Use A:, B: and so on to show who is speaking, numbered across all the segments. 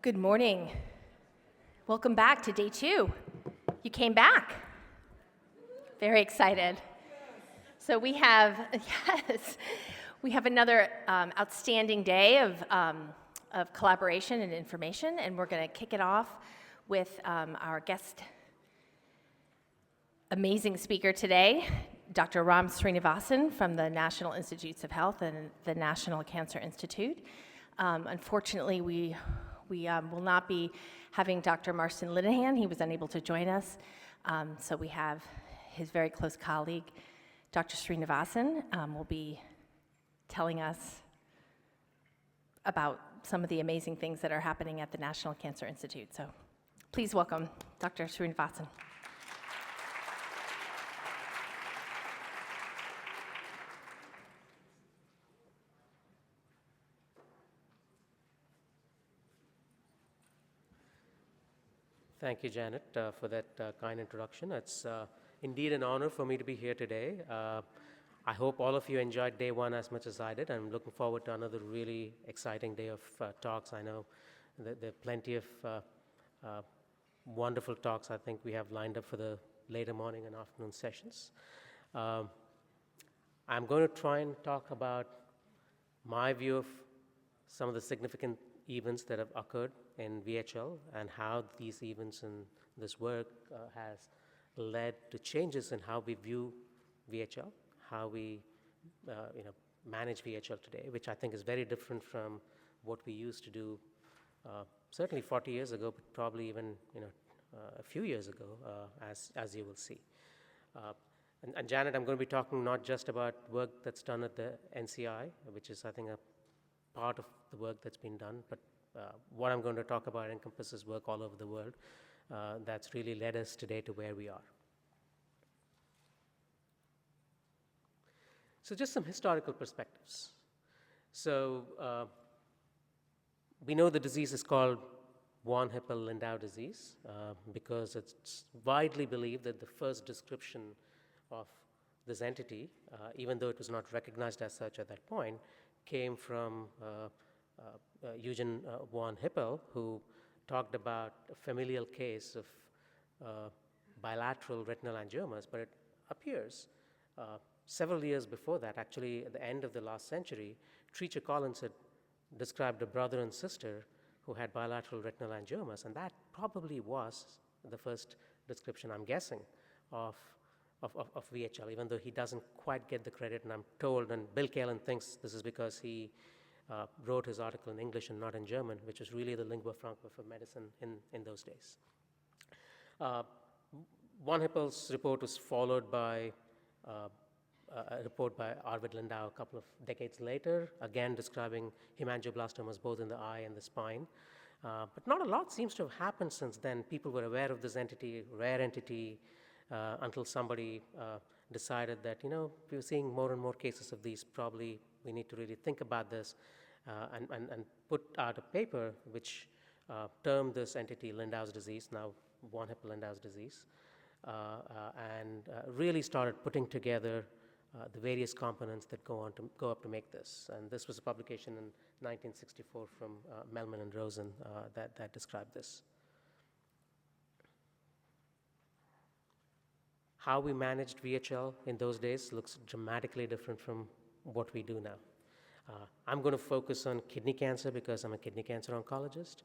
A: Good morning. Welcome back to day 2. You came back. Very excited. So we have, we have another outstanding day of collaboration and information, and we're going to kick it off with our guest, amazing speaker today, Dr. Ramaprasad Srinivasan from the National Institutes of Health and the National Cancer Institute. Unfortunately, we will not be having Dr. Marston Linehan. He was unable to join us. So we have his very close colleague, Dr. Srinivasan, will be telling us about some of the amazing things that are happening at the National Cancer Institute. So please welcome Dr. Srinivasan.
B: Thank you, Janet, for that kind introduction. It's indeed an honor for me to be here today. I hope all of you enjoyed day 1 as much as I did. I'm looking forward to another really exciting day of talks. I know that there are plenty of wonderful talks I think we have lined up for the later morning and afternoon sessions. I'm going to try and talk about my view of some of the significant events that have occurred in VHL and how these events and this work has led to changes in how we view VHL, how we manage VHL today, which I think is very different from what we used to do certainly 40 years ago, but probably even a few years ago, as you will see. And Janet, I'm going to be talking not just about work that's done at the NCI, which is I think a part of the work that's been done, but what I'm going to talk about encompasses work all over the world that's really led us today to where we are. So just some historical perspectives. So we know the disease is called von Hippel-Lindau disease because it's widely believed that the first description of this entity, even though it was not recognized as such at that point, came from Eugen von Hippel, who talked about a familial case of bilateral retinal angiomas, but it appears several years before that, actually at the end of the last century, Treacher Collins had described a brother and sister who had bilateral retinal angiomas, and that probably was the first description, I'm guessing, of VHL, even though he doesn't quite get the credit, and I'm told, and Bill Kalen thinks this is because he wrote his article in English and not in German, which was really the lingua franca for medicine in those days. Von Hippel's report was followed by a report by Arvid Lindau a couple of decades later, again describing hemangioblastomas both in the eye and the spine. But not a lot seems to have happened since then. People were aware of this entity, rare entity, until somebody decided that, if we're seeing more and more cases of these, probably we need to really think about this and put out a paper which termed this entity Lindau's disease, now von Hippel-Lindau's disease, and really started putting together the various components that go up to make this. And this was a publication in 1964 from Melman and Rosen that described this. How we managed VHL in those days looks dramatically different from what we do now. I'm going to focus on kidney cancer because I'm a kidney cancer oncologist,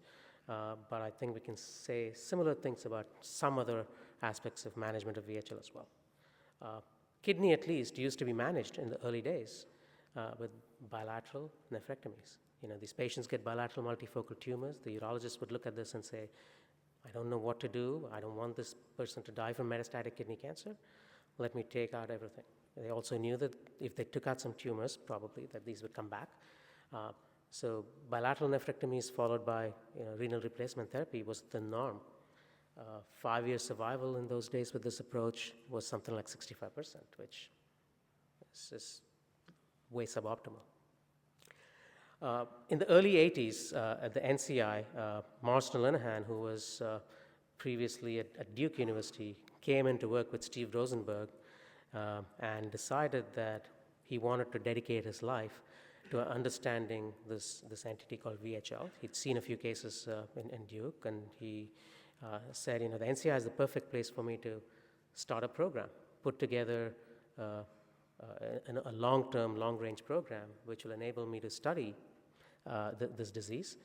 B: but I think we can say similar things about some other aspects of management of VHL as well. Kidney, at least, used to be managed in the early days with bilateral nephrectomies. These patients get bilateral multifocal tumors. The urologist would look at this and say, I don't know what to do. I don't want this person to die from metastatic kidney cancer. Let me take out everything. They also knew that if they took out some tumors, probably that these would come back. So bilateral nephrectomies followed by renal replacement therapy was the norm. 5-year survival in those days with this approach was something like 65%, which is way suboptimal. In the early 80s, at the NCI, Marston Linehan, who was previously at Duke University, came in to work with Steve Rosenberg and decided that he wanted to dedicate his life to understanding this entity called VHL. He'd seen a few cases in Duke, and he said, the NCI is the perfect place for me to start a program, put together a long-term, long-range program, which will enable me to study this disease.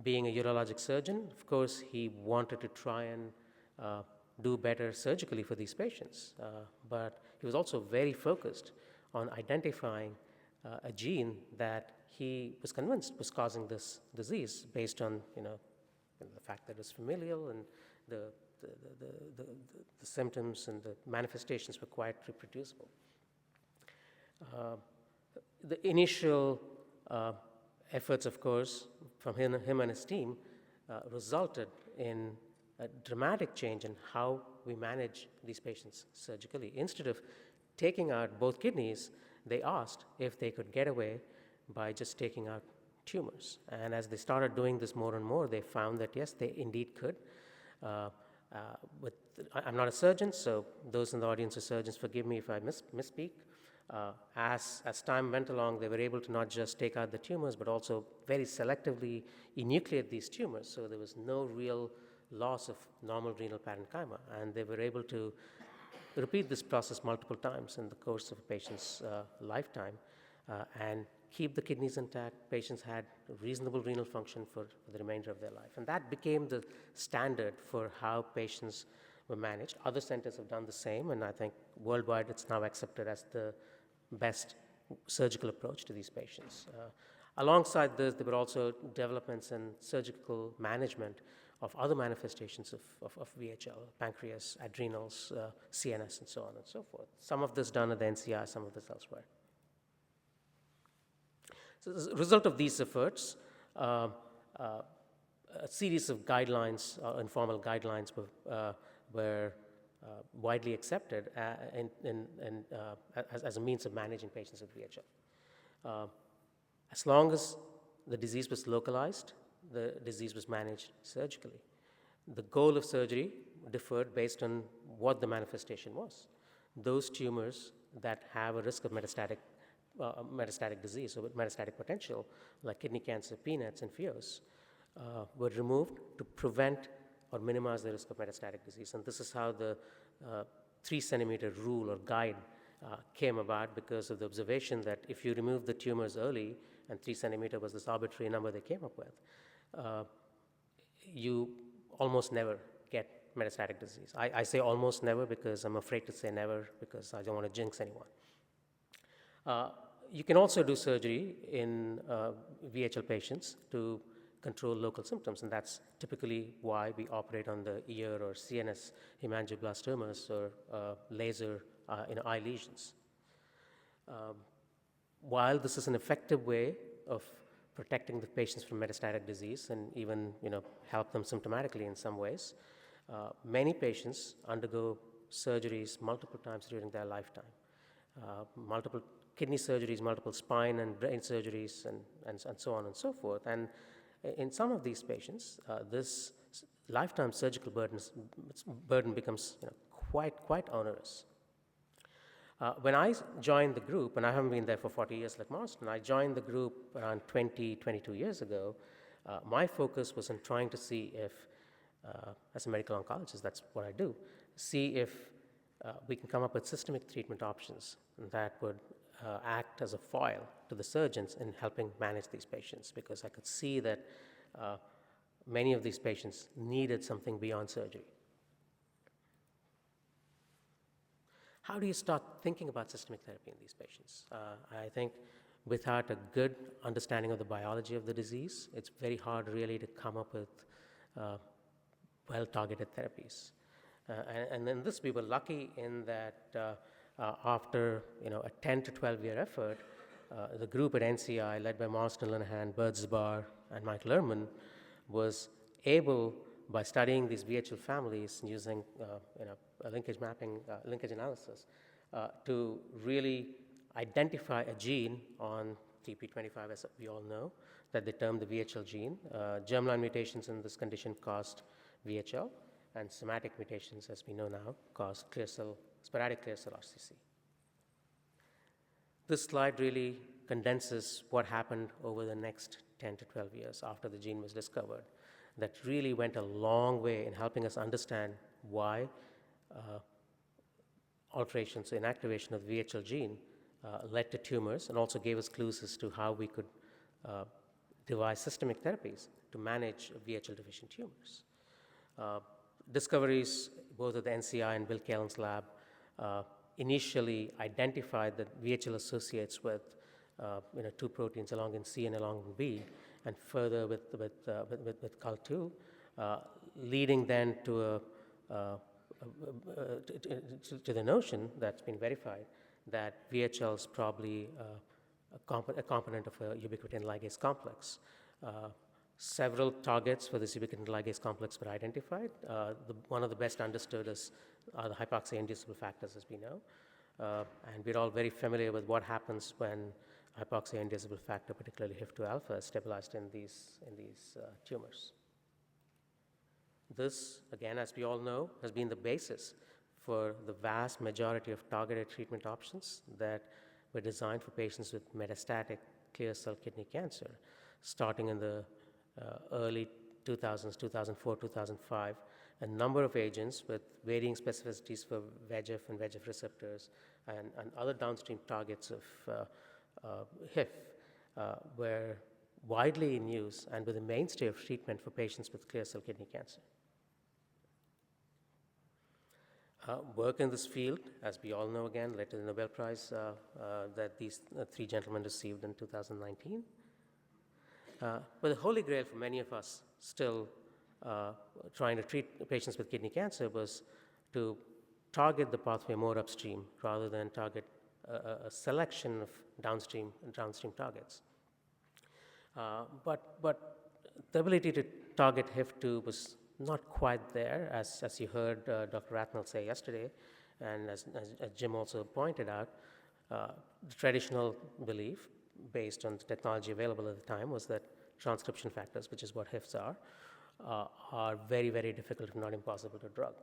B: Being a urologic surgeon, of course, he wanted to try and do better surgically for these patients, but he was also very focused on identifying a gene that he was convinced was causing this disease based on the fact that it's familial and the symptoms and the manifestations were quite reproducible. The initial efforts, of course, from him and his team resulted in a dramatic change in how we manage these patients surgically. Instead of taking out both kidneys, they asked if they could get away by just taking out tumors. And as they started doing this more and more, they found that yes, they indeed could. I'm not a surgeon, so those in the audience are surgeons, forgive me if I misspeak. As time went along, they were able to not just take out the tumors, but also very selectively enucleate these tumors, so there was no real loss of normal renal parenchyma, and they were able to repeat this process multiple times in the course of a patient's lifetime and keep the kidneys intact. Patients had reasonable renal function for the remainder of their life, and that became the standard for how patients were managed. Other centers have done the same, and I think worldwide it's now accepted as the best surgical approach to these patients. Alongside this, there were also developments in surgical management of other manifestations of VHL, pancreas, adrenals, CNS, and so on and so forth. Some of this done at the NCI, some of this elsewhere. So as a result of these efforts, a series of guidelines, informal guidelines, were widely accepted as a means of managing patients with VHL. As long as the disease was localized, the disease was managed surgically. The goal of surgery differed based on what the manifestation was. Those tumors that have a risk of metastatic disease, or with metastatic potential, like kidney cancer, PNETs, and FIOS, were removed to prevent or minimize the risk of metastatic disease. And this is how the 3-centimeter rule or guide came about, because of the observation that if you remove the tumors early, and 3 centimeter was this arbitrary number they came up with, you almost never get metastatic disease. I say almost never because I'm afraid to say never, because I don't want to jinx anyone. You can also do surgery in VHL patients to control local symptoms, and that's typically why we operate on the ear or CNS hemangioblastomas or laser eye lesions. While this is an effective way of protecting the patients from metastatic disease and even help them symptomatically in some ways, many patients undergo surgeries multiple times during their lifetime. Multiple kidney surgeries, multiple spine and brain surgeries, and so on and so forth. And in some of these patients, this lifetime surgical burden becomes quite onerous. When I joined the group, and I haven't been there for 40 years like Marston, I joined the group around 22 years ago. My focus was on trying to see if, as a medical oncologist, that's what I do, see if we can come up with systemic treatment options that would act as a foil to the surgeons in helping manage these patients, because I could see that many of these patients needed something beyond surgery. How do you start thinking about systemic therapy in these patients? I think without a good understanding of the biology of the disease, it's very hard really to come up with well-targeted therapies. And in this, we were lucky in that after a 10 to 12-year effort, the group at NCI, led by Marston Linehan, Bert Zabar, and Michael Ehrman, was able, by studying these VHL families using linkage mapping, linkage analysis, to really identify a gene on TP25, as we all know, that they termed the VHL gene. Germline mutations in this condition caused VHL, and somatic mutations, as we know now, cause sporadic clear cell RCC. This slide really condenses what happened over the next 10 to 12 years after the gene was discovered. That really went a long way in helping us understand why alterations, inactivation of the VHL gene led to tumors, and also gave us clues as to how we could devise systemic therapies to manage VHL deficient tumors. Discoveries both at the NCI and Bill Kaelin's lab initially identified that VHL associates with two proteins, along in C and along in B, and further with CUL2, leading then to to the notion that's been verified that VHL is probably a component of a ubiquitin ligase complex. Several targets for this ubiquitin ligase complex were identified. One of the best understood are the hypoxia-inducible factors, as we know. And we're all very familiar with what happens when hypoxia-inducible factor, particularly HIF2 alpha, is stabilized in these tumors. This, again, as we all know, has been the basis for the vast majority of targeted treatment options that were designed for patients with metastatic clear cell kidney cancer, starting in the early 2000s, 2004, 2005, a number of agents with varying specificities for VEGF and VEGF receptors and other downstream targets of HIF were widely in use and were the mainstay of treatment for patients with clear cell kidney cancer. Work in this field, as we all know again, led to the Nobel Prize that these three gentlemen received in 2019. But the holy grail for many of us still trying to treat patients with kidney cancer was to target the pathway more upstream rather than target a selection of downstream targets. But the ability to target HIF2 was not quite there, as you heard Dr. Rathnal say yesterday, and as Jim also pointed out, the traditional belief, based on the technology available at the time, was that transcription factors, which is what HIFs are very, very difficult, if not impossible, to drug.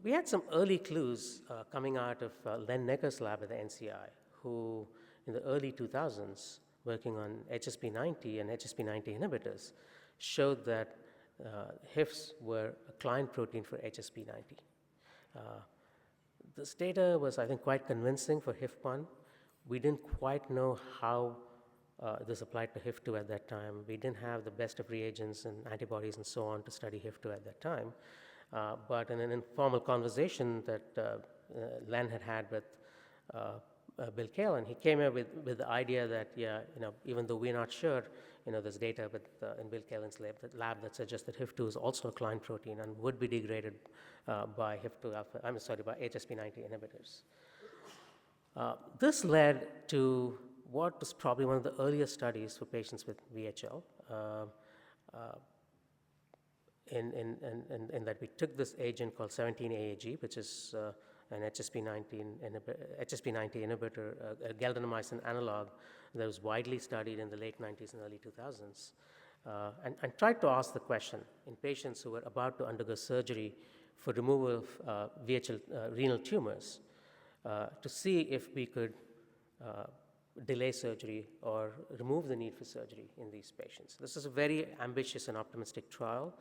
B: We had some early clues coming out of Len Necker's lab at the NCI, who in the early 2000s, working on HSP90 and HSP90 inhibitors, showed that HIFs were a client protein for HSP90. This data was, I think, quite convincing for HIF1. We didn't quite know how this applied to HIF2 at that time. We didn't have the best of reagents and antibodies and so on to study HIF2 at that time. But in an informal conversation that Len had with Bill Kaelin, he came up with the idea that, even though we're not sure, there's data in Bill Kaelin's lab that suggests that HIF2 is also a client protein and would be degraded by by HSP90 inhibitors. This led to what was probably one of the earliest studies for patients with VHL, in that we took this agent called 17-AAG, which is an HSP90 inhibitor, a galvanomycin analog that was widely studied in the late 90s and early 2000s, and tried to ask the question in patients who were about to undergo surgery for removal of VHL renal tumors to see if we could delay surgery or remove the need for surgery in these patients. This is a very ambitious and optimistic trial.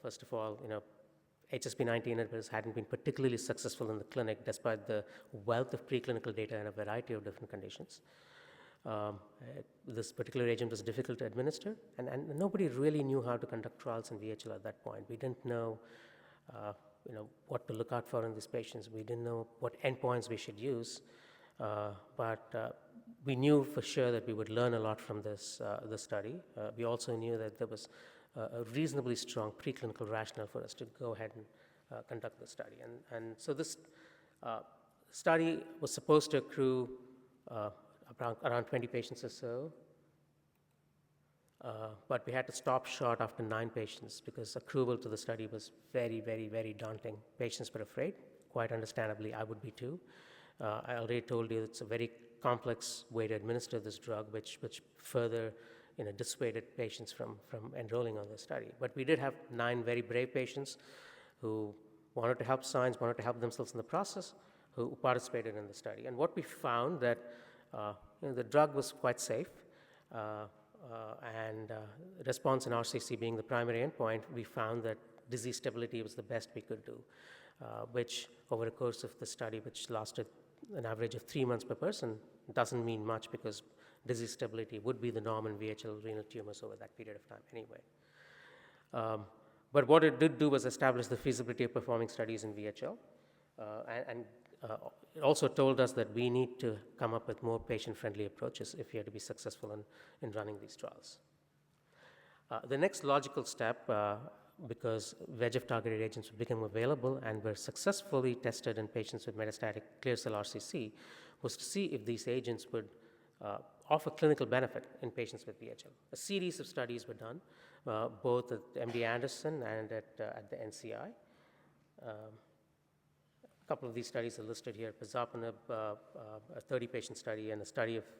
B: First of all, HSP90 inhibitors hadn't been particularly successful in the clinic despite the wealth of preclinical data in a variety of different conditions. This particular agent was difficult to administer, and nobody really knew how to conduct trials in VHL at that point. We didn't know, what to look out for in these patients. We didn't know what endpoints we should use, but we knew for sure that we would learn a lot from this study. We also knew that there was a reasonably strong preclinical rationale for us to go ahead and conduct the study. And so this study was supposed to accrue around 20 patients or so, but we had to stop short after 9 patients because accrual to the study was very, very, very daunting. Patients were afraid, quite understandably. I would be too. I already told you it's a very complex way to administer this drug, which further dissuaded patients from enrolling on the study. But we did have 9 very brave patients who wanted to help science, wanted to help themselves in the process, who participated in the study. And what we found that the drug was quite safe, and response in RCC being the primary endpoint, we found that disease stability was the best we could do, which over the course of the study, which lasted an average of 3 months per person, doesn't mean much because disease stability would be the norm in VHL renal tumors over that period of time anyway. But what it did do was establish the feasibility of performing studies in VHL, and it also told us that we need to come up with more patient-friendly approaches if we are to be successful in running these trials. The next logical step, because VEGF-targeted agents became available and were successfully tested in patients with metastatic clear cell RCC, was to see if these agents would offer clinical benefit in patients with VHL. A series of studies were done, both at MD Anderson and at the NCI. A couple of these studies are listed here. Pazopanib, a 30-patient study, and a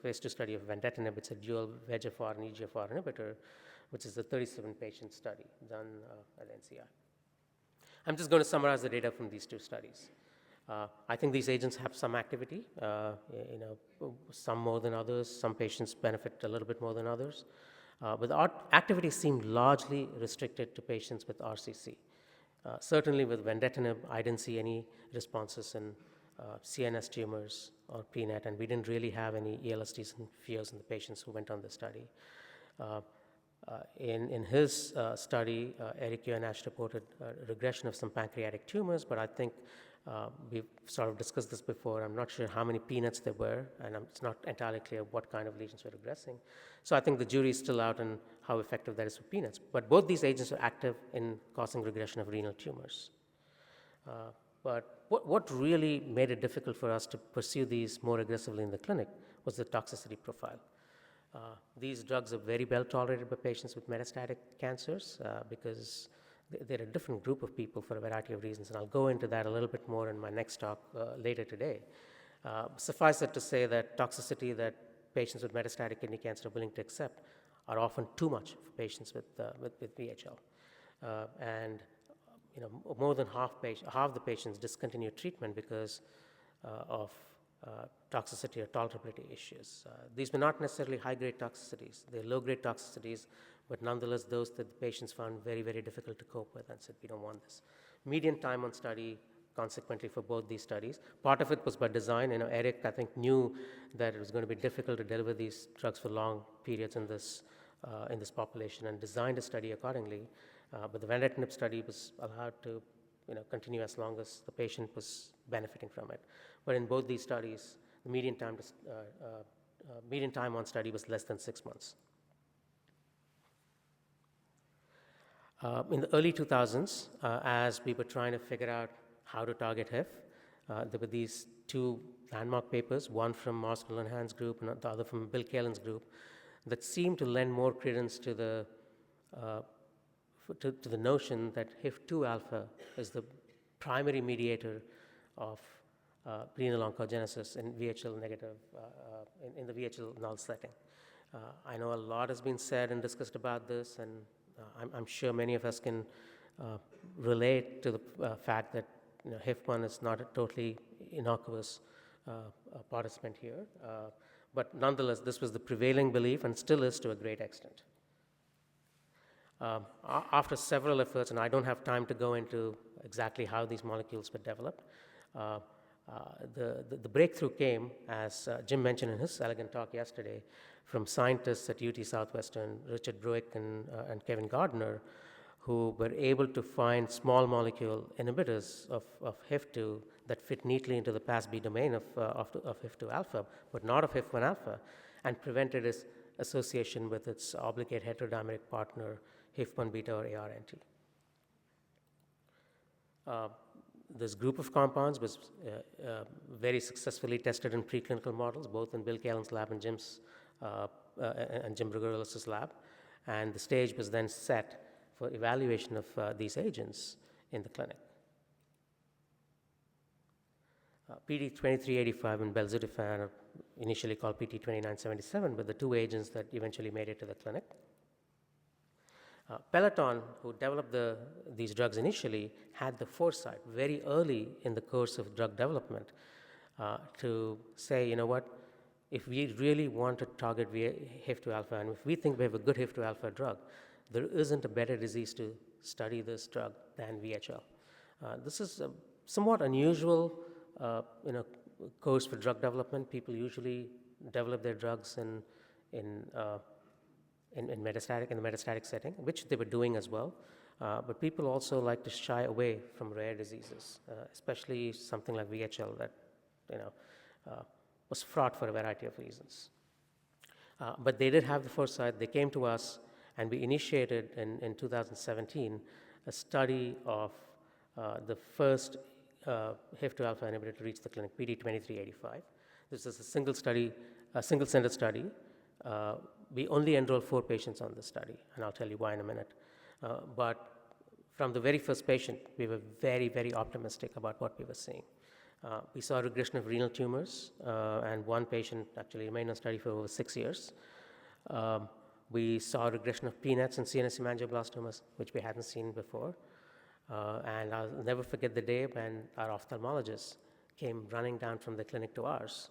B: phase 2 study of Vendetinib. It's a dual VEGFR and EGFR inhibitor, which is a 37-patient study done at NCI. I'm just going to summarize the data from these two studies. I think these agents have some activity, some more than others. Some patients benefit a little bit more than others. But the activity seemed largely restricted to patients with RCC. Certainly with Vendetinib, I didn't see any responses in CNS tumors or PNET, and we didn't really have any ELSTs and FEOs in the patients who went on the study. In his study, Eric Yonash reported regression of some pancreatic tumors, but I think we've sort of discussed this before. I'm not sure how many PNETs there were, and it's not entirely clear what kind of lesions were regressing. So I think the jury is still out on how effective that is for PNETs. But both these agents are active in causing regression of renal tumors. But what really made it difficult for us to pursue these more aggressively in the clinic was the toxicity profile. These drugs are very well tolerated by patients with metastatic cancers because they're a different group of people for a variety of reasons, and I'll go into that a little bit more in my next talk later today. Suffice it to say that toxicity that patients with metastatic kidney cancer are willing to accept are often too much for patients with VHL. And more than half the patients discontinue treatment because of toxicity or tolerability issues. These were not necessarily high-grade toxicities. They're low-grade toxicities, but nonetheless, those that the patients found very, very difficult to cope with and said, we don't want this. Median time on study, consequently, for both these studies. Part of it was by design. Eric, I think, knew that it was going to be difficult to deliver these drugs for long periods in this population and designed a study accordingly. But the Vendetinib study was allowed to continue as long as the patient was benefiting from it. But in both these studies, the median time on study was less than 6 months. In the early 2000s, as we were trying to figure out how to target HIF, there were these two landmark papers, one from Mars Cullenhan's group and the other from Bill Kaelin's group, that seemed to lend more credence to the notion that HIF-2 alpha is the primary mediator of renal oncogenesis in VHL negative, in the VHL null setting. I know a lot has been said and discussed about this, and I'm sure many of us can relate to the fact that HIF-1 is not a totally innocuous participant here. But nonetheless, this was the prevailing belief and still is to a great extent. After several efforts, and I don't have time to go into exactly how these molecules were developed, the breakthrough came, as Jim mentioned in his elegant talk yesterday, from scientists at UT Southwestern, Richard Bruick and Kevin Gardner, who were able to find small molecule inhibitors of HIF-2 that fit neatly into the PAS-B domain of HIF-2 alpha, but not of HIF-1 alpha, and prevented its association with its obligate heterodimeric partner, HIF-1 beta or ARNT. This group of compounds was very successfully tested in preclinical models, both in Bill Kaelin's lab and Jim Bruggerillis' lab, and the stage was then set for evaluation of these agents in the clinic. PT2385 and Belzutifan are initially called PT2977, but the two agents that eventually made it to the clinic. Peloton, who developed these drugs initially, had the foresight very early in the course of drug development to say, you know what, if we really want to target HIF2 alpha, and if we think we have a good HIF2 alpha drug, there isn't a better disease to study this drug than VHL. This is a somewhat unusual, course for drug development. People usually develop their drugs in the metastatic setting, which they were doing as well. But people also like to shy away from rare diseases, especially something like VHL that was fraught for a variety of reasons. But they did have the foresight. They came to us, and we initiated in 2017 a study of the first HIF2 alpha inhibitor to reach the clinic, PD2385. This is a single-center study. We only enrolled 4 patients on this study, and I'll tell you why in a minute. But from the very first patient, we were very, very optimistic about what we were seeing. We saw regression of renal tumors, and one patient actually remained on study for over 6 years. We saw regression of PNETs and CNS hemangioblastomas, which we hadn't seen before. And I'll never forget the day when our ophthalmologist came running down from the clinic to ours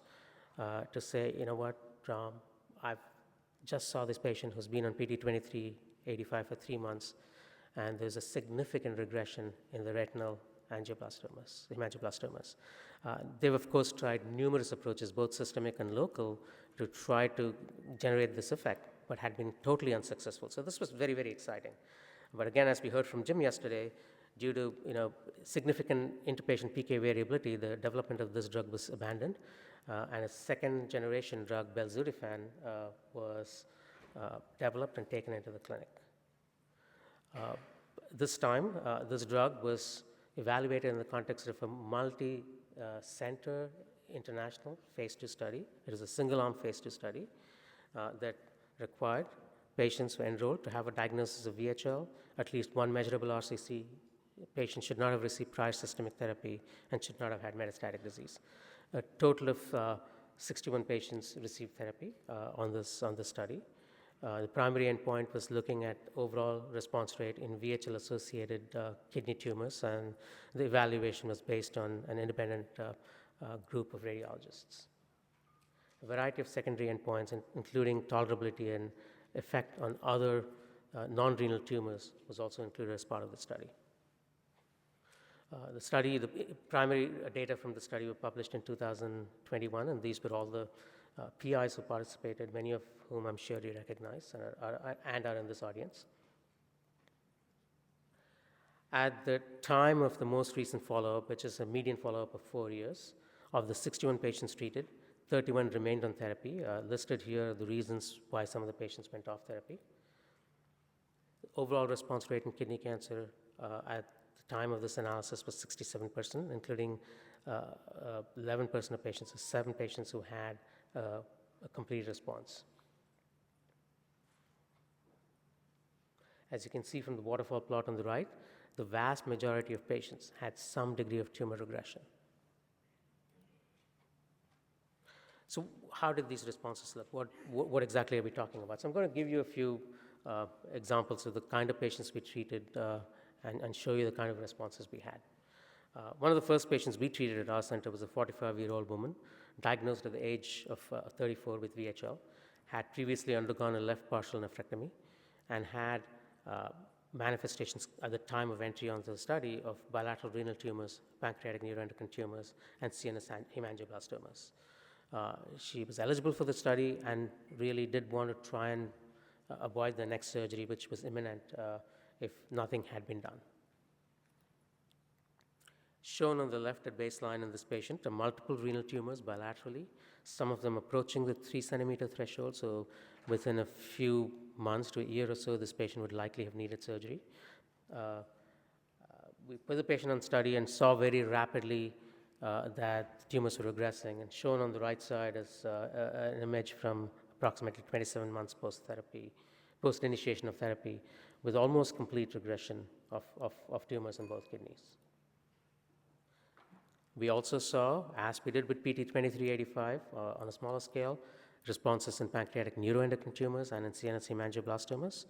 B: to say, you know what, I've just saw this patient who's been on PD2385 for 3 months, and there's a significant regression in the retinal hemangioblastomas. They've, of course, tried numerous approaches, both systemic and local, to try to generate this effect, but had been totally unsuccessful. So this was very, very exciting. But again, as we heard from Jim yesterday, due to significant interpatient PK variability, the development of this drug was abandoned, and a second-generation drug, Belzutifan, was developed and taken into the clinic. This time, this drug was evaluated in the context of a multi-center international phase 2 study. It is a single-arm phase 2 study that required patients who enrolled to have a diagnosis of VHL, at least one measurable RCC. Patient should not have received prior systemic therapy and should not have had metastatic disease. A total of 61 patients received therapy on this study. The primary endpoint was looking at overall response rate in VHL-associated kidney tumors, and the evaluation was based on an independent group of radiologists. A variety of secondary endpoints, including tolerability and effect on other non-renal tumors, was also included as part of the study. The primary data from the study were published in 2021, and these were all the PIs who participated, many of whom I'm sure you recognize and are in this audience. At the time of the most recent follow-up, which is a median follow-up of 4 years, of the 61 patients treated, 31 remained on therapy. Listed here are the reasons why some of the patients went off therapy. Overall response rate in kidney cancer at the time of this analysis was 67%, including 11% of patients, so 7 patients who had a complete response. As you can see from the waterfall plot on the right, the vast majority of patients had some degree of tumor regression. So how did these responses look? What exactly are we talking about? So I'm going to give you a few examples of the kind of patients we treated and show you the kind of responses we had. One of the first patients we treated at our center was a 45-year-old woman diagnosed at the age of 34 with VHL, had previously undergone a left partial nephrectomy, and had manifestations at the time of entry onto the study of bilateral renal tumors, pancreatic neuroendocrine tumors, and CNS hemangioblastomas. She was eligible for the study and really did want to try and avoid the next surgery, which was imminent if nothing had been done. Shown on the left at baseline in this patient are multiple renal tumors bilaterally, some of them approaching the 3-centimeter threshold, so within a few months to a year or so, this patient would likely have needed surgery. We put the patient on study and saw very rapidly that tumors were regressing, and shown on the right side is an image from approximately 27 months post-therapy, post-initiation of therapy, with almost complete regression of tumors in both kidneys. We also saw, as we did with PT2385 on a smaller scale, responses in pancreatic neuroendocrine tumors and in CNS hemangioblastomas.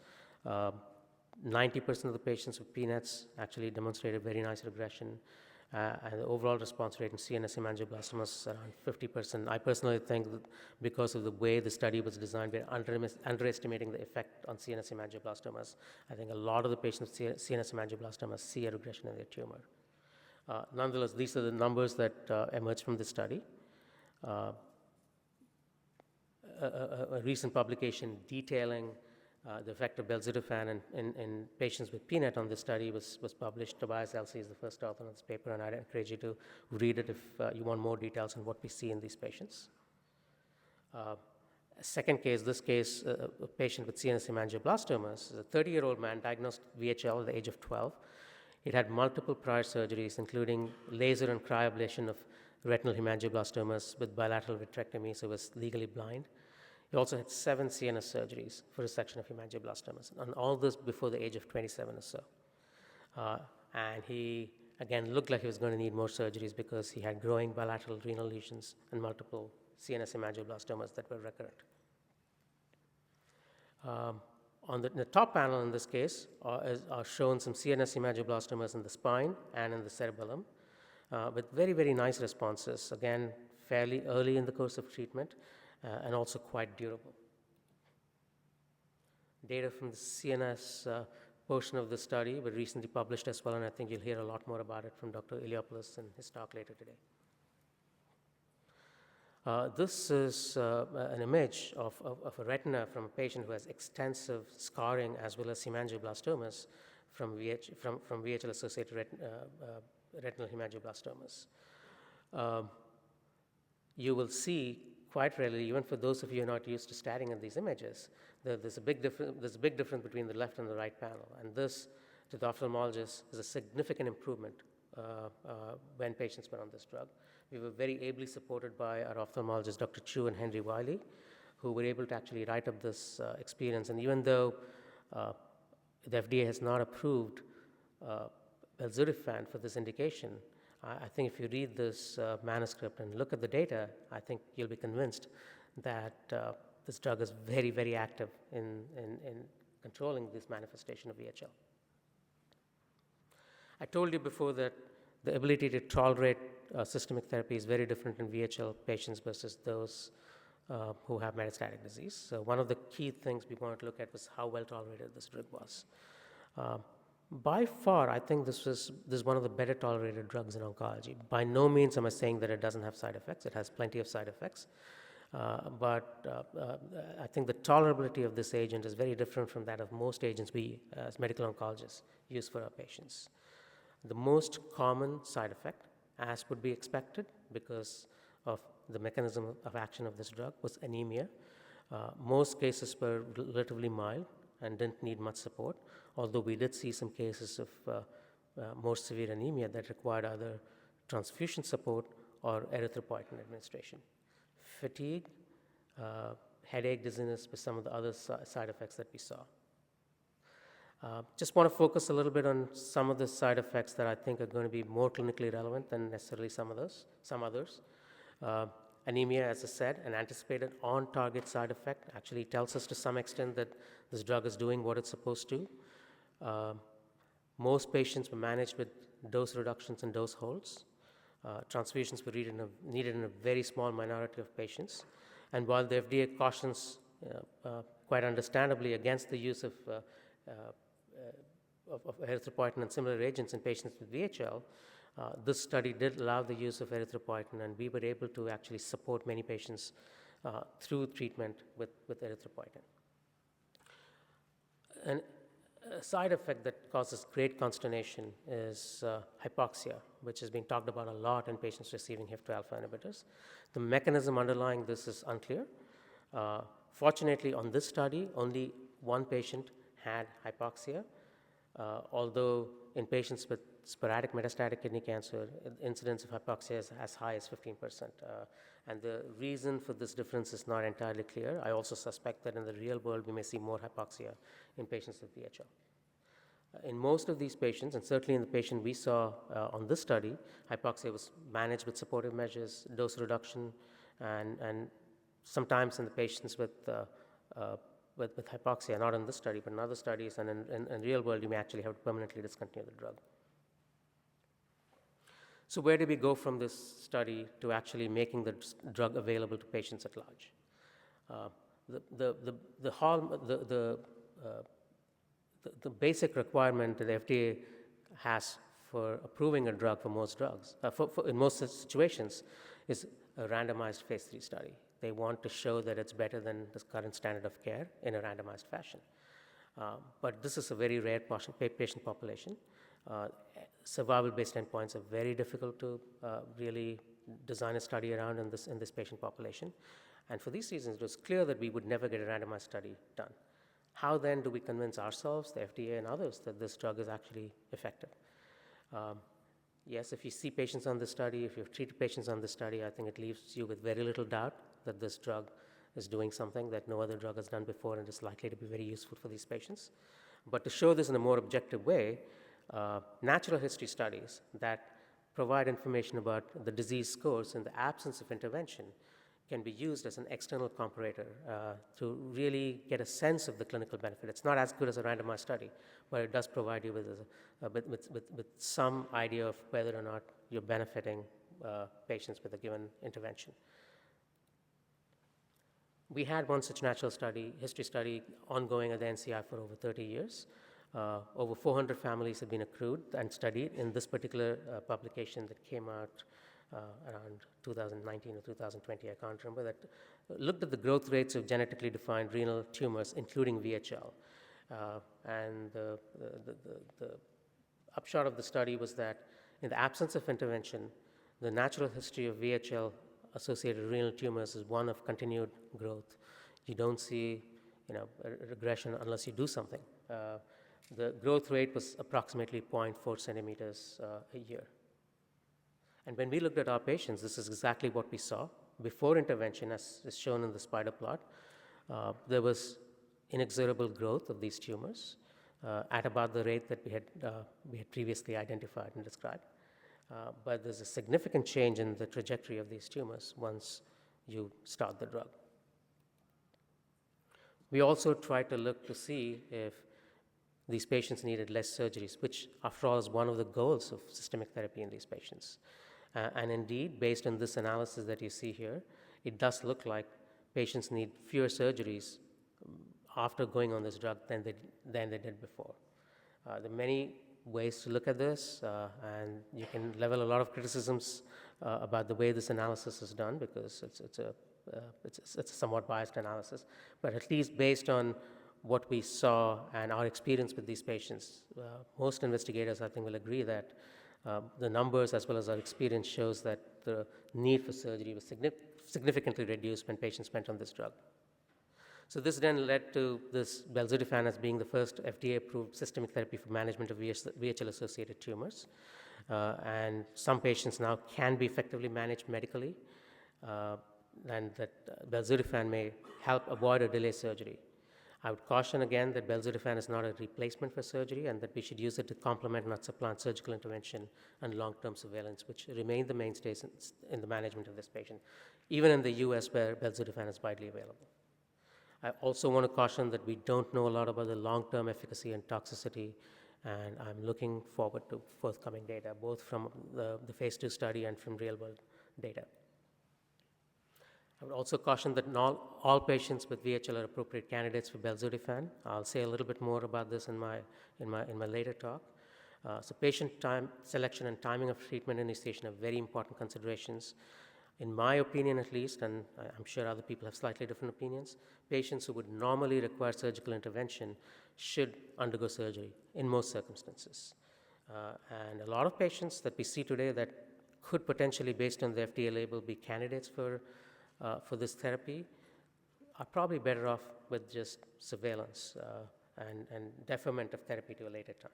B: 90% of the patients with PNETs actually demonstrated very nice regression. And the overall response rate in CNS hemangioblastomas is around 50%. I personally think that because of the way the study was designed, we're underestimating the effect on CNS hemangioblastomas. I think a lot of the patients with CNS hemangioblastomas see a regression in their tumor. Nonetheless, these are the numbers that emerged from the study. A recent publication detailing the effect of Belzutifan in patients with PNET on this study was published. Tobias Elsey is the first author on this paper, and I'd encourage you to read it if you want more details on what we see in these patients. A second case, this case, a patient with CNS hemangioblastomas, is a 30-year-old man diagnosed VHL at the age of 12. It had multiple prior surgeries, including laser and cryoablation of retinal hemangioblastomas with bilateral vitrectomy, so was legally blind. He also had 7 CNS surgeries for resection of hemangioblastomas, and all this before the age of 27 or so. And he, again, looked like he was going to need more surgeries because he had growing bilateral renal lesions and multiple CNS hemangioblastomas that were recurrent. On the top panel in this case are shown some CNS hemangioblastomas in the spine and in the cerebellum with very, very nice responses, again, fairly early in the course of treatment and also quite durable. Data from the CNS portion of the study were recently published as well, and I think you'll hear a lot more about it from Dr. Iliopoulos in his talk later today. This is an image of a retina from a patient who has extensive scarring as well as hemangioblastomas from VHL-associated retinal hemangioblastomas. You will see quite rarely, even for those of you who are not used to staring at these images, there's a big difference between the left and the right panel. And this, to the ophthalmologist, is a significant improvement when patients were on this drug. We were very ably supported by our ophthalmologists, Dr. Chu and Henry Wiley, who were able to actually write up this experience. And even though the FDA has not approved Belzutifan for this indication, I think if you read this manuscript and look at the data, I think you'll be convinced that this drug is very, very active in controlling this manifestation of VHL. I told you before that the ability to tolerate systemic therapy is very different in VHL patients versus those who have metastatic disease. So one of the key things we wanted to look at was how well tolerated this drug was. By far, I think this is one of the better tolerated drugs in oncology. By no means am I saying that it doesn't have side effects. It has plenty of side effects. But I think the tolerability of this agent is very different from that of most agents we, as medical oncologists, use for our patients. The most common side effect, as would be expected because of the mechanism of action of this drug, was anemia. Most cases were relatively mild and didn't need much support, although we did see some cases of more severe anemia that required either transfusion support or erythropoietin administration. Fatigue, headache, dizziness were some of the other side effects that we saw. Just want to focus a little bit on some of the side effects that I think are going to be more clinically relevant than necessarily some others. Anemia, as I said, an anticipated on-target side effect, actually tells us to some extent that this drug is doing what it's supposed to. Most patients were managed with dose reductions and dose holds. Transfusions were needed in a very small minority of patients. And while the FDA cautions quite understandably against the use of erythropoietin and similar agents in patients with VHL, this study did allow the use of erythropoietin, and we were able to actually support many patients through treatment with erythropoietin. And a side effect that causes great consternation is hypoxia, which has been talked about a lot in patients receiving HIF-2 alpha inhibitors. The mechanism underlying this is unclear. Fortunately, on this study, only one patient had hypoxia, although in patients with sporadic metastatic kidney cancer, incidence of hypoxia is as high as 15%. And the reason for this difference is not entirely clear. I also suspect that in the real world, we may see more hypoxia in patients with VHL. In most of these patients, and certainly in the patient we saw on this study, hypoxia was managed with supportive measures, dose reduction, and sometimes in the patients with hypoxia, not in this study, but in other studies, and in real world, you may actually have to permanently discontinue the drug. So where did we go from this study to actually making the drug available to patients at large? The basic requirement that the FDA has for approving a drug for most drugs, in most situations, is a randomized phase 3 study. They want to show that it's better than the current standard of care in a randomized fashion. But this is a very rare patient population. Survival-based endpoints are very difficult to really design a study around in this patient population. And for these reasons, it was clear that we would never get a randomized study done. How then do we convince ourselves, the FDA and others, that this drug is actually effective? Yes, if you see patients on this study, if you've treated patients on this study, I think it leaves you with very little doubt that this drug is doing something that no other drug has done before and is likely to be very useful for these patients. But to show this in a more objective way, natural history studies that provide information about the disease scores in the absence of intervention can be used as an external comparator to really get a sense of the clinical benefit. It's not as good as a randomized study, but it does provide you with some idea of whether or not you're benefiting patients with a given intervention. We had one such natural history study ongoing at the NCI for over 30 years. Over 400 families have been accrued and studied in this particular publication that came out around 2019 or 2020, I can't remember, that looked at the growth rates of genetically defined renal tumors, including VHL. And the upshot of the study was that in the absence of intervention, the natural history of VHL-associated renal tumors is one of continued growth. You don't see a regression unless you do something. The growth rate was approximately 0.4 centimeters a year. And when we looked at our patients, this is exactly what we saw. Before intervention, as is shown in the spider plot, there was inexorable growth of these tumors at about the rate that we had previously identified and described. But there's a significant change in the trajectory of these tumors once you start the drug. We also tried to look to see if these patients needed less surgeries, which, after all, is one of the goals of systemic therapy in these patients. And indeed, based on this analysis that you see here, it does look like patients need fewer surgeries after going on this drug than they did before. There are many ways to look at this, and you can level a lot of criticisms about the way this analysis is done because it's a somewhat biased analysis. But at least based on what we saw and our experience with these patients, most investigators, I think, will agree that the numbers as well as our experience shows that the need for surgery was significantly reduced when patients went on this drug. So this then led to this Belzutifan as being the first FDA-approved systemic therapy for management of VHL-associated tumors. And some patients now can be effectively managed medically, and that Belzutifan may help avoid or delay surgery. I would caution again that Belzutifan is not a replacement for surgery and that we should use it to complement, not supplant, surgical intervention and long-term surveillance, which remain the mainstays in the management of this patient, even in the US where Belzutifan is widely available. I also want to caution that we don't know a lot about the long-term efficacy and toxicity, and I'm looking forward to forthcoming data, both from the phase 2 study and from real-world data. I would also caution that not all patients with VHL are appropriate candidates for Belzutifan. I'll say a little bit more about this in my later talk. So patient selection and timing of treatment initiation are very important considerations. In my opinion, at least, and I'm sure other people have slightly different opinions, patients who would normally require surgical intervention should undergo surgery in most circumstances. And a lot of patients that we see today that could potentially, based on the FDA label, be candidates for this therapy are probably better off with just surveillance and deferment of therapy to a later time.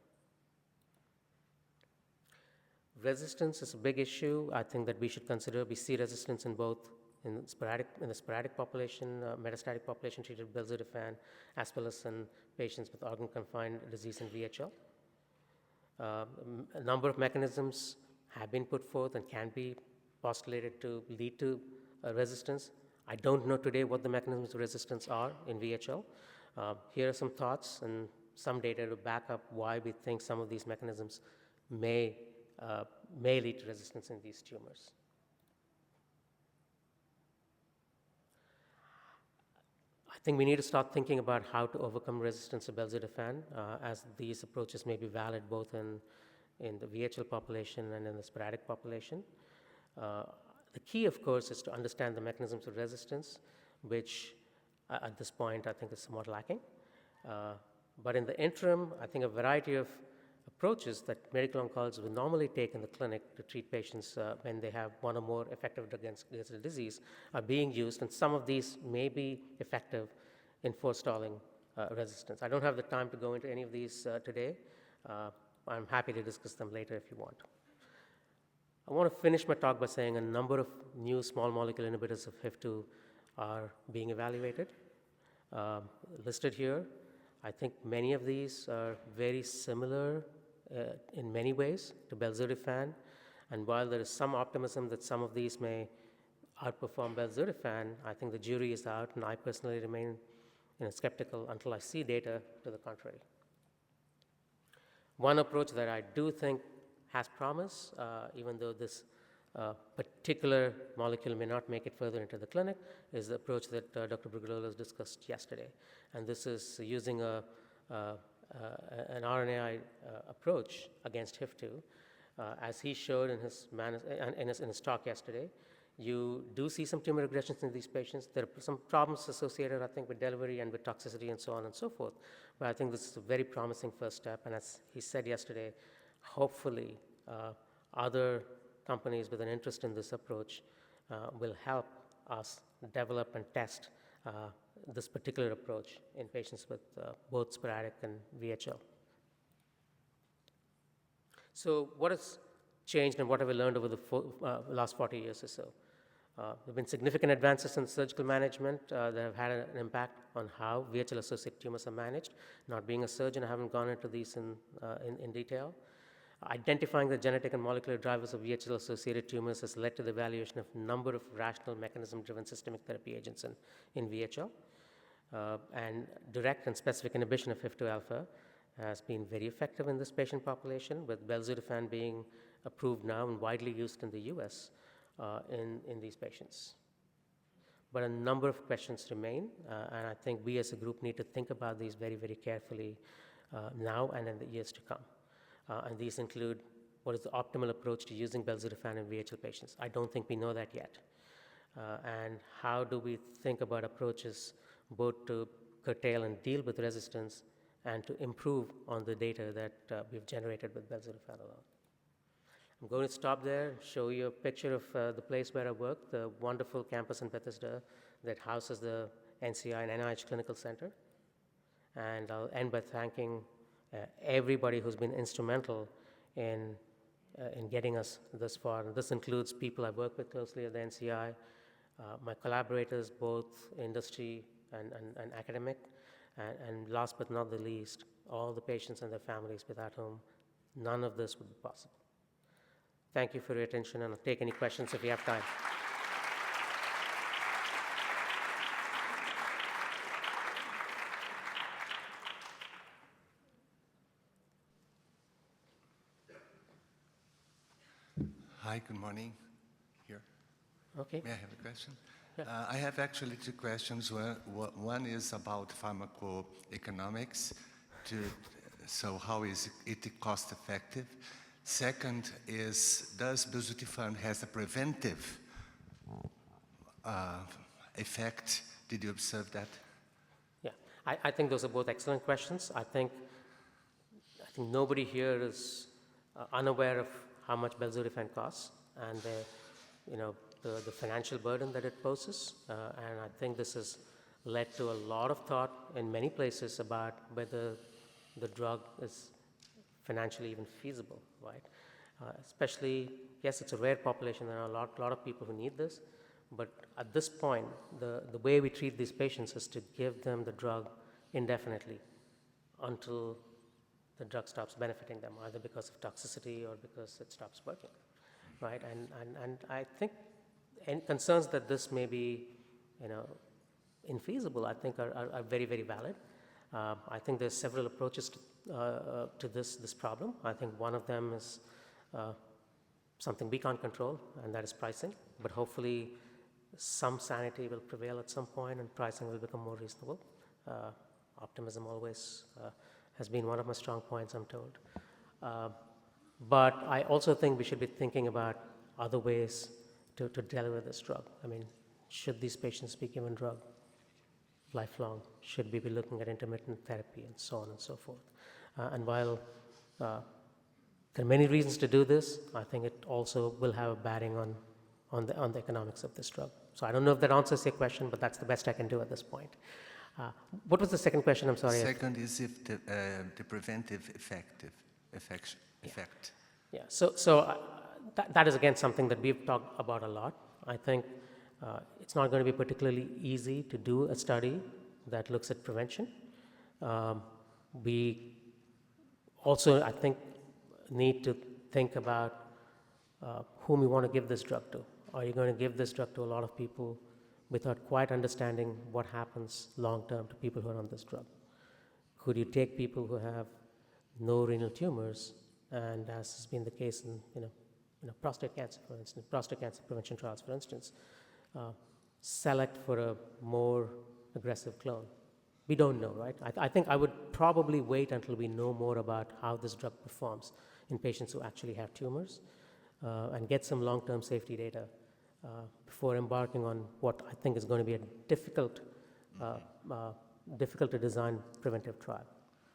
B: Resistance is a big issue. I think that we should consider. We see resistance in both in the sporadic population, metastatic population treated with Belzutifan, as well as in patients with organ-confined disease in VHL. A number of mechanisms have been put forth and can be postulated to lead to resistance. I don't know today what the mechanisms of resistance are in VHL. Here are some thoughts and some data to back up why we think some of these mechanisms may may lead to resistance in these tumors. I think we need to start thinking about how to overcome resistance to Belzutifan, as these approaches may be valid both in the VHL population and in the sporadic population. The key, of course, is to understand the mechanisms of resistance, which at this point I think is somewhat lacking. But in the interim, I think a variety of approaches that medical oncologists will normally take in the clinic to treat patients when they have one or more effective drugs against the disease are being used, and some of these may be effective in forestalling resistance. I don't have the time to go into any of these today. I'm happy to discuss them later if you want. I want to finish my talk by saying a number of new small molecule inhibitors of HIF2 are being evaluated, listed here. I think many of these are very similar in many ways to Belzutifan, and while there is some optimism that some of these may outperform Belzutifan, I think the jury is out, and I personally remain skeptical until I see data to the contrary. One approach that I do think has promise, even though this particular molecule may not make it further into the clinic, is the approach that Dr. Brugulolas discussed yesterday. And this is using an RNAi approach against HIF2. As he showed in his talk yesterday, you do see some tumor regressions in these patients. There are some problems associated, I think, with delivery and with toxicity and so on and so forth. But I think this is a very promising first step. And as he said yesterday, hopefully other companies with an interest in this approach will help us develop and test this particular approach in patients with both sporadic and VHL. So what has changed and what have we learned over the last 40 years or so? There have been significant advances in surgical management that have had an impact on how VHL-associated tumors are managed. Not being a surgeon, I haven't gone into these in detail. Identifying the genetic and molecular drivers of VHL-associated tumors has led to the evaluation of a number of rational mechanism-driven systemic therapy agents in VHL. And direct and specific inhibition of HIF2 alpha has been very effective in this patient population, with Belzutifan being approved now and widely used in the US in these patients. But a number of questions remain, and I think we as a group need to think about these very, very carefully now and in the years to come. And these include what is the optimal approach to using Belzutifan in VHL patients. I don't think we know that yet. And how do we think about approaches both to curtail and deal with resistance and to improve on the data that we've generated with Belzutifan alone. I'm going to stop there, show you a picture of the place where I work, the wonderful campus in Bethesda that houses the NCI and NIH Clinical Center. And I'll end by thanking everybody who's been instrumental in getting us this far. And this includes people I work with closely at the NCI, my collaborators, both industry and academic, and last but not the least, all the patients and their families without whom none of this would be possible. Thank you for your attention, and I'll take any questions if you have time.
C: Hi, good morning. Here.
B: Okay.
C: May I have a question?
B: Yeah.
C: I have actually two questions. One is about pharmacoeconomics. So how is it cost effective? Second is, does Belzutifan has a preventive effect? Did you observe that?
B: Yeah, I think those are both excellent questions. I think nobody here is unaware of how much Belzutifan costs and the financial burden that it poses. And I think this has led to a lot of thought in many places about whether the drug is financially even feasible, right? Especially, yes, it's a rare population. There are a lot of people who need this. But at this point, the way we treat these patients is to give them the drug indefinitely until the drug stops benefiting them, either because of toxicity or because it stops working, right? And I think concerns that this may be, infeasible, I think are very, very valid. I think there's several approaches to this problem. I think one of them is something we can't control, and that is pricing. But hopefully, some sanity will prevail at some point, and pricing will become more reasonable. Optimism always has been one of my strong points, I'm told. But I also think we should be thinking about other ways to deliver this drug. I mean, should these patients be given drug lifelong? Should we be looking at intermittent therapy and so on and so forth? And while there are many reasons to do this, I think it also will have a bearing on the economics of this drug. So I don't know if that answers your question, but that's the best I can do at this point. What was the second question? I'm sorry.
C: Second is if the preventive effect.
B: Yeah, so that is again something that we've talked about a lot. I think it's not going to be particularly easy to do a study that looks at prevention. We also, I think, need to think about whom you want to give this drug to. Are you going to give this drug to a lot of people without quite understanding what happens long term to people who are on this drug? Could you take people who have no renal tumors, and as has been the case in prostate cancer, for instance, prostate cancer prevention trials, for instance, select for a more aggressive clone? We don't know, right? I think I would probably wait until we know more about how this drug performs in patients who actually have tumors and get some long-term safety data before embarking on what I think is going to be a difficult to design preventive trial.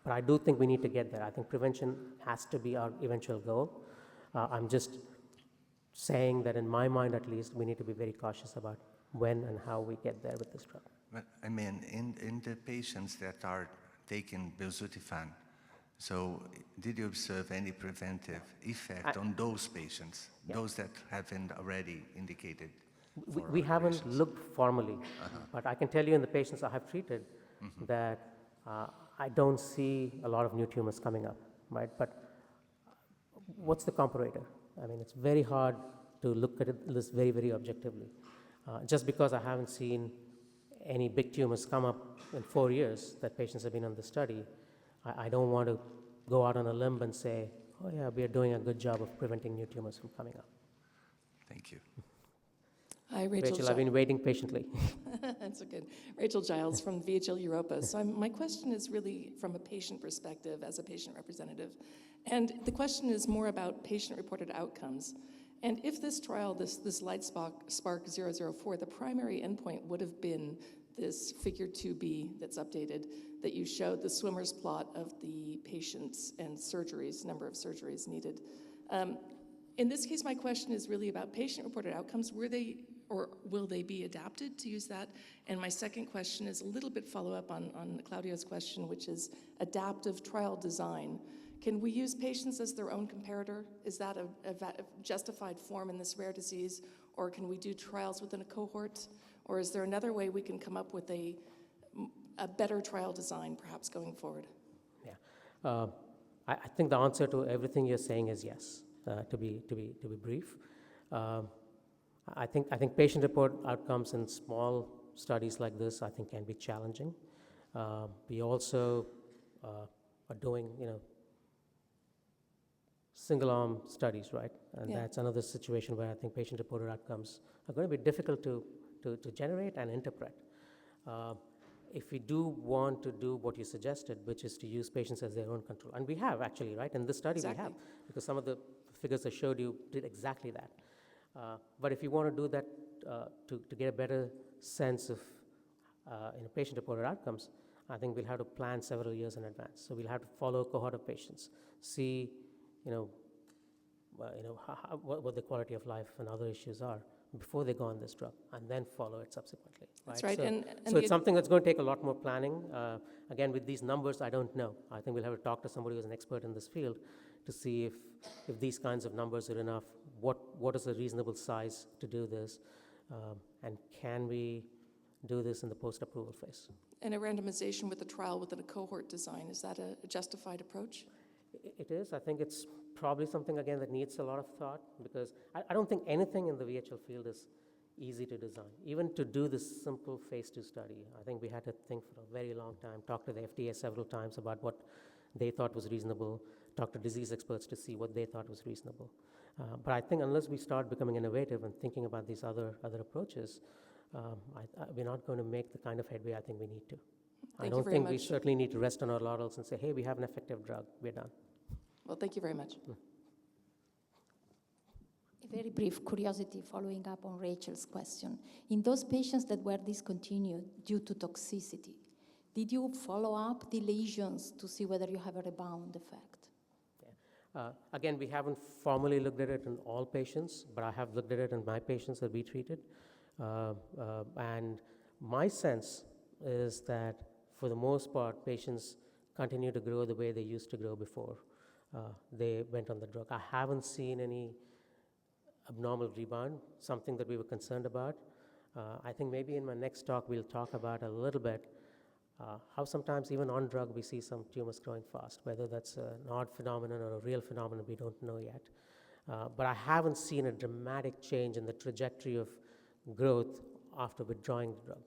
B: But I do think we need to get there. I think prevention has to be our eventual goal. I'm just saying that in my mind at least, we need to be very cautious about when and how we get there with this drug.
C: But I mean, in the patients that are taking Belzutifan, so did you observe any preventive effect on those patients, those that have been already indicated?
B: We haven't looked formally, but I can tell you in the patients I have treated that I don't see a lot of new tumors coming up, right? But what's the comparator? I mean, it's very hard to look at this very, very objectively. Just because I haven't seen any big tumors come up in 4 years that patients have been on the study, I don't want to go out on a limb and say, oh yeah, we are doing a good job of preventing new tumors from coming up.
C: Thank you.
D: Hi, Rachel.
B: I've been waiting patiently.
D: That's okay. Rachel Giles from VHL Europa. So my question is really from a patient perspective as a patient representative. And the question is more about patient-reported outcomes. And if this trial, this LightSpark 004, the primary endpoint would have been this figure 2B that's updated, that you showed the swimmer's plot of the patients and surgeries, number of surgeries needed. In this case, my question is really about patient-reported outcomes. Were they, or will they be adapted to use that? And my second question is a little bit follow-up on Claudio's question, which is adaptive trial design. Can we use patients as their own comparator? Is that a justified form in this rare disease? Or can we do trials within a cohort? Or is there another way we can come up with a better trial design, perhaps going forward?
B: Yeah, I think the answer to everything you're saying is yes. To be brief, I think patient-report outcomes in small studies like this I think can be challenging. We also are doing single-arm studies, right? And that's another situation where I think patient-reported outcomes are going to be difficult to generate and interpret. If we do want to do what you suggested, which is to use patients as their own control, and we have actually, right? In this study we have, because some of the figures I showed you did exactly that. But if you want to do that to get a better sense of patient-reported outcomes, I think we'll have to plan several years in advance. So we'll have to follow a cohort of patients, see what the quality of life and other issues are before they go on this drug, and then follow it subsequently.
D: That's right.
B: So it's something that's going to take a lot more planning. Again, with these numbers, I don't know. I think we'll have to talk to somebody who's an expert in this field to see if these kinds of numbers are enough. What is a reasonable size to do this, and can we do this in the post-approval phase?
D: And a randomization with a trial within a cohort design, is that a justified approach?
B: It is. I think it's probably something, again, that needs a lot of thought, because I don't think anything in the VHL field is easy to design. Even to do this simple phase 2 study, I think we had to think for a very long time, talk to the FDA several times about what they thought was reasonable, talk to disease experts to see what they thought was reasonable. But I think unless we start becoming innovative and thinking about these other approaches, we're not going to make the kind of headway I think we need to. I don't think we certainly need to rest on our laurels and say, hey, we have an effective drug, we're done.
D: Well, thank you very much.
E: A very brief curiosity following up on Rachel's question. In those patients that were discontinued due to toxicity, did you follow up the lesions to see whether you have a rebound effect?
B: Yeah. Again, we haven't formally looked at it in all patients, but I have looked at it in my patients that we treated. And my sense is that for the most part, patients continue to grow the way they used to grow before they went on the drug. I haven't seen any abnormal rebound, something that we were concerned about. I think maybe in my next talk, we'll talk about a little bit how sometimes even on drug, we see some tumors growing fast, whether that's an odd phenomenon or a real phenomenon, we don't know yet. But I haven't seen a dramatic change in the trajectory of growth after withdrawing the drug.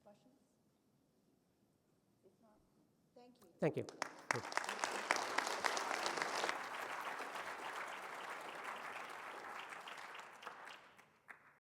F: Questions? If not, thank you.
B: Thank you.